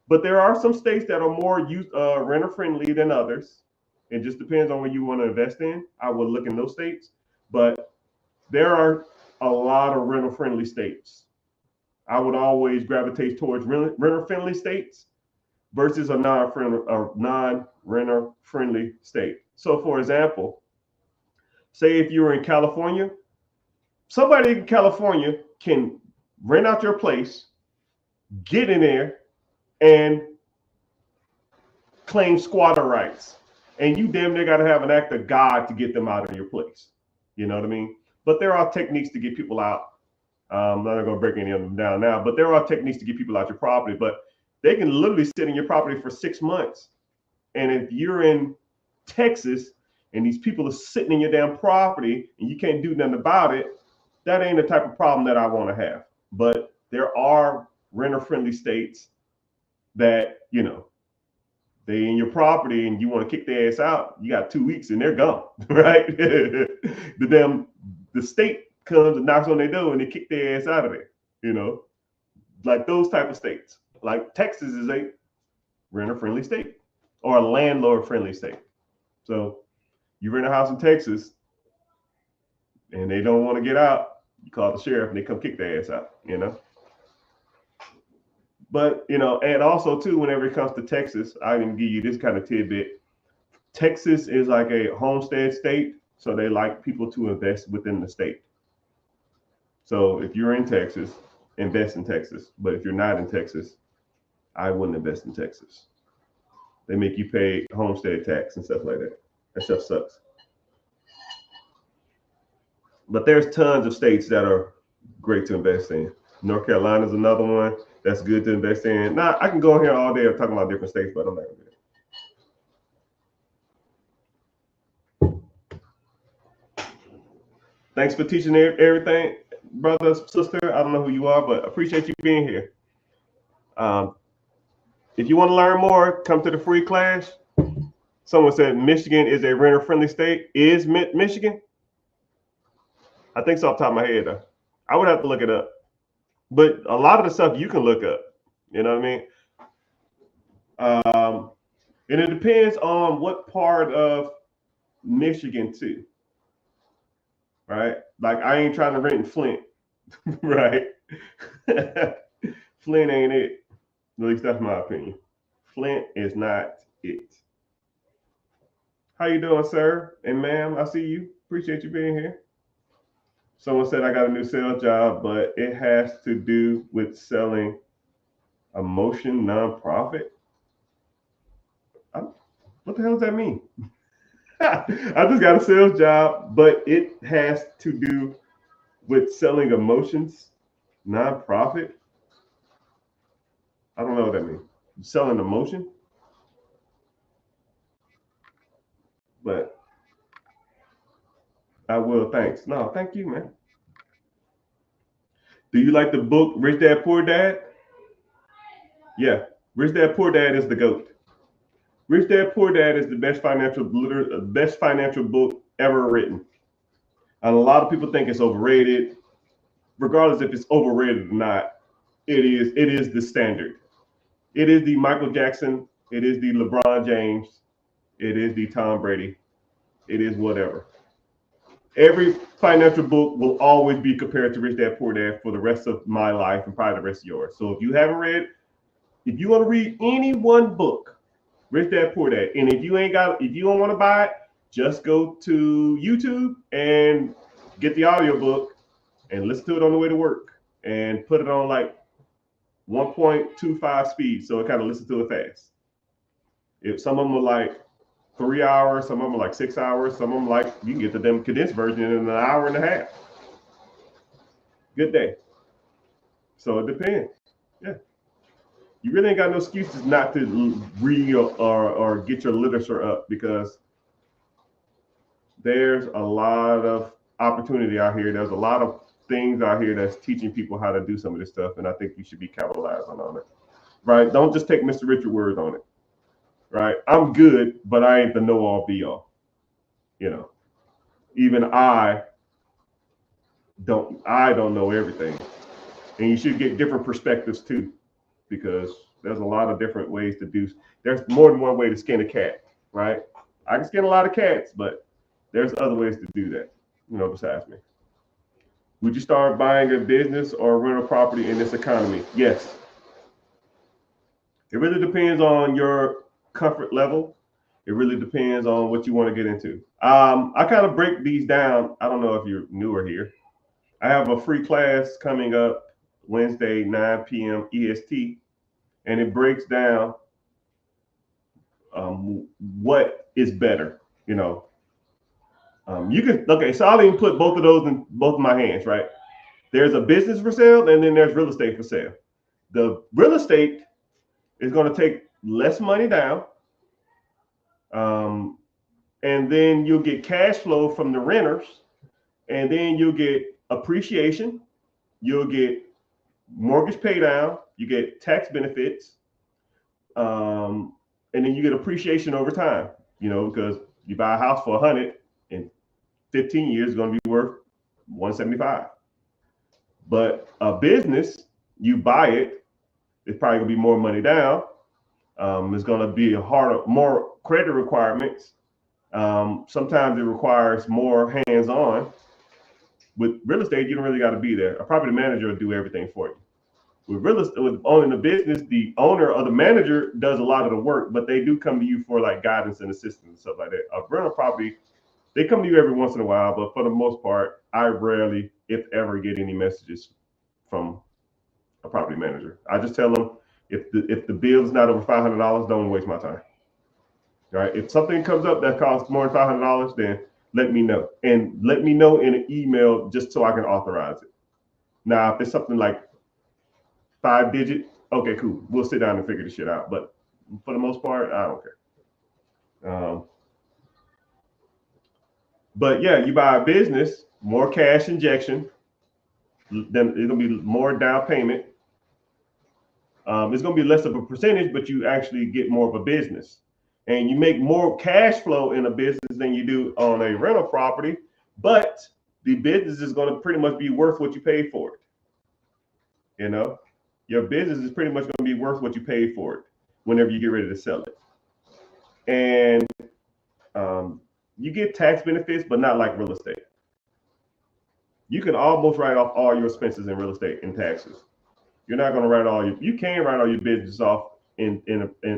But there are some states that are more renter friendly than others. It just depends on what you want to invest in. I would look in those states, but there are a lot of renter friendly states. I would always gravitate towards renter friendly states versus a non-renter friendly state. So, for example, say if you were in California, somebody in California can rent out your place, get in there, and claim squatter rights. And you damn near got to have an act of God to get them out of your place. You know what I mean? But there are techniques to get people out. I'm not going to break any of them down now, but there are techniques to get people out your property. But they can literally sit in your property for 6 months. And if you're in Texas and these people are sitting in your damn property and you can't do nothing about it, that ain't the type of problem that I want to have. But there are renter-friendly states that, they in your property and you want to kick their ass out, you got 2 weeks and they're gone, right? The state comes and knocks on their door and they kick their ass out of there, like those type of states. Like Texas is a renter-friendly state or a landlord-friendly state. So you rent a house in Texas and they don't want to get out, you call the sheriff and they come kick their ass out, But, and also too, whenever it comes to Texas, I can give you this kind of tidbit. Texas is like a homestead state, so they like people to invest within the state. So if you're in Texas, invest in Texas. But if you're not in Texas, I wouldn't invest in Texas. They make you pay homestead tax and stuff like that. That stuff sucks. But there's tons of states that are great to invest in. North Carolina is another one that's good to invest in. Now, I can go in here all day talking about different states, but I'm not going to do that. Thanks for teaching everything, brother, sister. I don't know who you are, but appreciate you being here. If you want to learn more, come to the free class. Someone said Michigan is a renter-friendly state. Is Michigan? I think so off the top of my head, though. I would have to look it up. But a lot of the stuff you can look up. You know what I mean? And it depends on what part of Michigan, too. Right? Like, I ain't trying to rent in Flint. Right? Flint ain't it. At least that's my opinion. Flint is not it. How you doing, sir? And ma'am, I see you. Appreciate you being here. Someone said I got a new sales job, but it has to do with selling a motion nonprofit. What the hell does that mean? I just got a sales job, but it has to do with selling emotions nonprofit. I don't know what that means. Selling emotion? But I will. Thanks. No, thank you, man. Do you like the book Rich Dad Poor Dad? Yeah, Rich Dad Poor Dad is the GOAT. Rich Dad Poor Dad is the best financial book ever written. And a lot of people think it's overrated. Regardless if it's overrated or not, it is the standard. It is the Michael Jackson. It is the LeBron James. It is the Tom Brady. It is whatever. Every financial book will always be compared to Rich Dad Poor Dad for the rest of my life and probably the rest of yours. So if you haven't read, if you want to read any one book, Rich Dad Poor Dad, and if you don't want to buy it, just go to YouTube and get the audiobook and listen to it on the way to work and put it on like 1.25 speed, so it kind of listens to it fast. If some of them are like 3 hours, some of them are like 6 hours, some of them like you can get the condensed version in an hour and a half. Good day. So it depends. Yeah. You really ain't got no excuses not to read or get your literature up, because there's a lot of opportunity out here. There's a lot of things out here that's teaching people how to do some of this stuff, and I think you should be capitalizing on it. Right? Don't just take Mr. Richard word on it. Right? I'm good, but I ain't the know all be all. You know, even I don't know everything, and you should get different perspectives too, because there's a lot of different ways to do. There's more than one way to skin a cat, right? I can skin a lot of cats, but there's other ways to do that. Besides me. Would you start buying a business or rental property in this economy? Yes. It really depends on your comfort level. It really depends on what you want to get into. I kind of break these down. I don't know if you're newer here. I have a free class coming up Wednesday, 9 p.m. EST, and it breaks down what is better. You can, okay, so I'll even put both of those in both of my hands, right? There's a business for sale, and then there's real estate for sale. The real estate is going to take less money down, and then you'll get cash flow from the renters, and then you'll get appreciation, you'll get mortgage pay down, you get tax benefits, and then you get appreciation over time. Because you buy a house for 100, in 15 years, it's going to be worth 175. But a business, you buy it, it's probably gonna be more money down. It's gonna be more credit requirements. Sometimes it requires more hands-on. With real estate, you don't really got to be there. A property manager will do everything for you. With real estate, with owning a business, the owner or the manager does a lot of the work, but they do come to you for like guidance and assistance and stuff like that. A rental property, they come to you every once in a while, but for the most part, I rarely, if ever, get any messages from a property manager. I just tell them, if the bill is not over $500, don't waste my time. All right. If something comes up that costs more than $500, then let me know, and let me know in an email just so I can authorize it. Now, if it's something like 5 digit, okay, cool. We'll sit down and figure this shit out. But for the most part, I don't care. But yeah, you buy a business, more cash injection, then it's gonna be more down payment. It's going to be less of a percentage, but you actually get more of a business. And you make more cash flow in a business than you do on a rental property, but the business is going to pretty much be worth what you paid for it. Your business is pretty much going to be worth what you paid for it whenever you get ready to sell it. And you get tax benefits, but not like real estate. You can almost write off all your expenses in real estate and taxes. You're not going to write you can write all your business off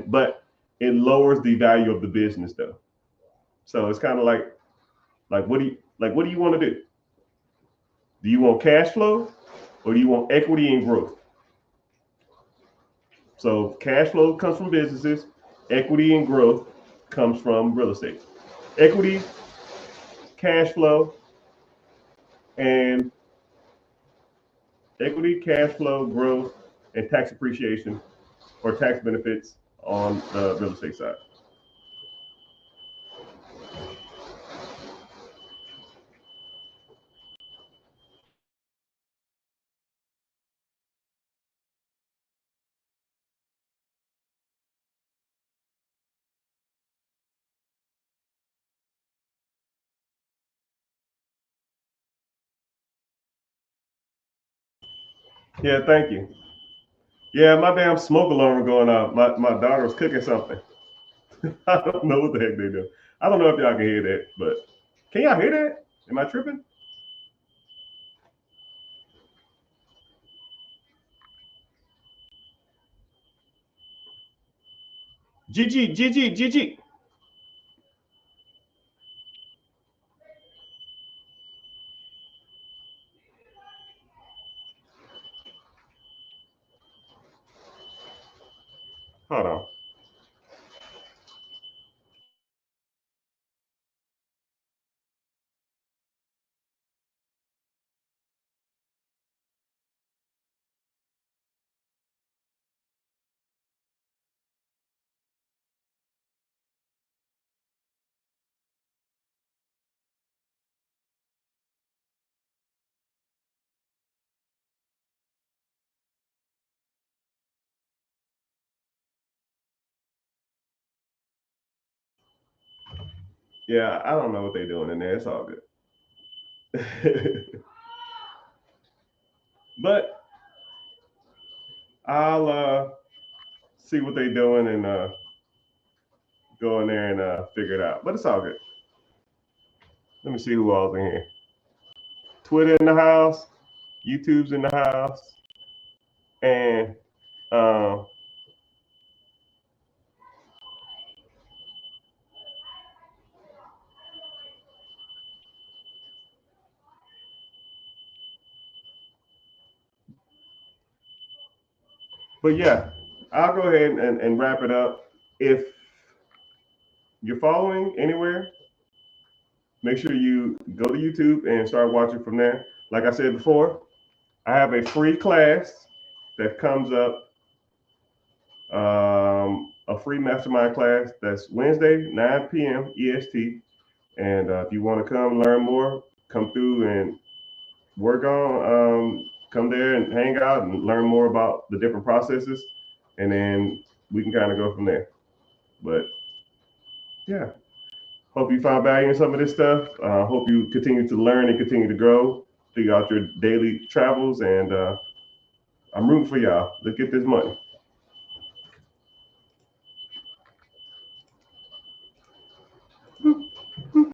but it lowers the value of the business though. So it's kind of like what do you want to do? Do you want cash flow or do you want equity and growth? So cash flow comes from businesses, equity and growth comes from real estate. Equity, cash flow, and growth, and tax appreciation or tax benefits on the real estate side. Yeah, thank you. Yeah, my damn smoke alarm going off. My daughter was cooking something. I don't know what the heck they do. I don't know if y'all can hear that, but can y'all hear that? Am I tripping? GG, GG, GG. Hold on. Yeah, I don't know what they're doing in there. It's all good. But I'll see what they're doing and go in there and figure it out. But it's all good. Let me see who all's in here. Twitter in the house, YouTube's in the house, and um, but yeah, I'll go ahead and wrap it up. If you're following anywhere, make sure you go to YouTube and start watching from there. Like I said before, I have a free class that comes up, a free mastermind class that's Wednesday, 9 p.m. EST. And if you want to come learn more, come through and work on, come there and hang out and learn more about the different processes. And then we can kind of go from there. But yeah, hope you found value in some of this stuff. Hope you continue to learn and continue to grow throughout your daily travels. And I'm rooting for y'all. Let's get this money.